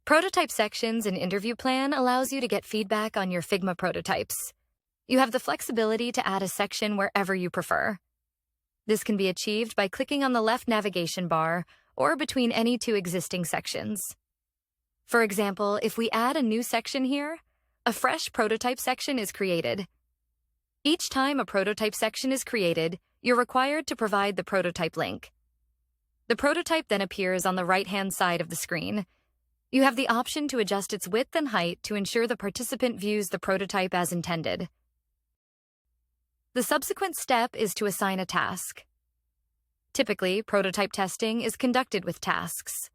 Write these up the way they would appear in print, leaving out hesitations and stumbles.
Prototype sections in Interview Plan allows you to get feedback on your Figma prototypes. You have the flexibility to add a section wherever you prefer. This can be achieved by clicking on the left navigation bar or between any two existing sections. For example, if we add a new section here, a fresh prototype section is created. Each time a prototype section is created, you're required to provide the prototype link. The prototype then appears on the right-hand side of the screen. You have the option to adjust its width and height to ensure the participant views the prototype as intended. The subsequent step is to assign a task. Typically, prototype testing is conducted with tasks.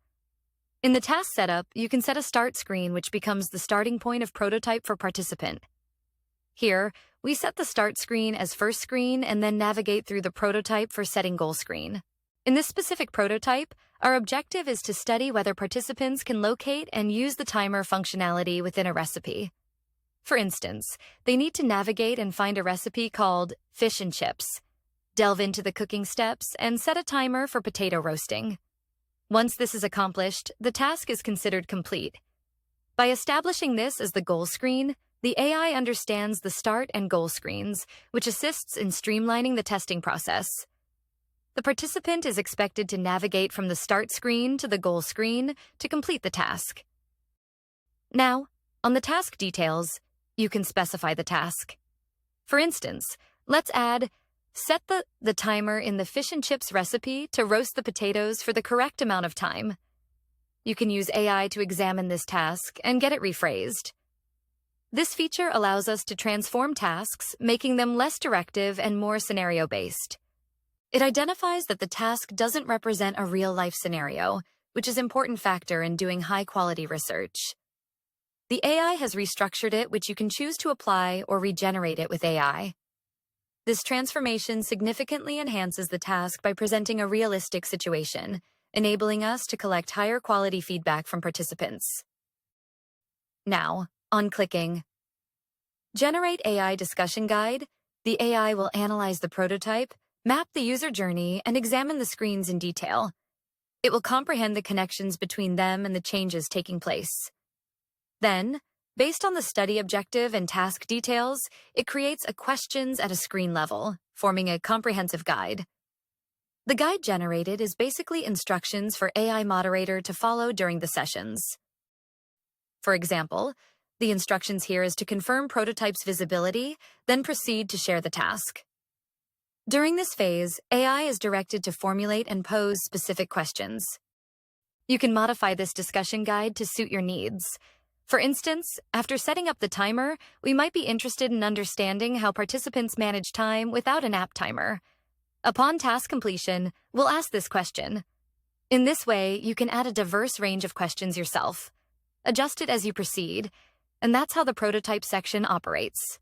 In the task setup, you can set a start screen which becomes the starting point of prototype for participant. Here, we set the start screen as first screen and then navigate through the prototype for setting goal screen. In this specific prototype, our objective is to study whether participants can locate and use the timer functionality within a recipe. For instance, they need to navigate and find a recipe called fish and chips, delve into the cooking steps, and set a timer for potato roasting. Once this is accomplished, the task is considered complete. By establishing this as the goal screen, the AI understands the start and goal screens, which assists in streamlining the testing process. The participant is expected to navigate from the start screen to the goal screen to complete the task. Now, on the task details, you can specify the task. For instance, let's add, set the timer in the fish and chips recipe to roast the potatoes for the correct amount of time. You can use AI to examine this task and get it rephrased. This feature allows us to transform tasks, making them less directive and more scenario-based. It identifies that the task doesn't represent a real-life scenario, which is an important factor in doing high-quality research. The AI has restructured it, which you can choose to apply or regenerate it with AI. This transformation significantly enhances the task by presenting a realistic situation, enabling us to collect higher quality feedback from participants. Now, on clicking Generate AI Discussion Guide, the AI will analyze the prototype, map the user journey, and examine the screens in detail. It will comprehend the connections between them and the changes taking place. Then, based on the study objective and task details, it creates a questions at a screen level, forming a comprehensive guide. The guide generated is basically instructions for AI moderator to follow during the sessions. For example, the instructions here is to confirm prototype's visibility, then proceed to share the task. During this phase, AI is directed to formulate and pose specific questions. You can modify this discussion guide to suit your needs. For instance, after setting up the timer, we might be interested in understanding how participants manage time without an app timer. Upon task completion, we'll ask this question. In this way, you can add a diverse range of questions yourself. Adjust it as you proceed, and that's how the prototype section operates.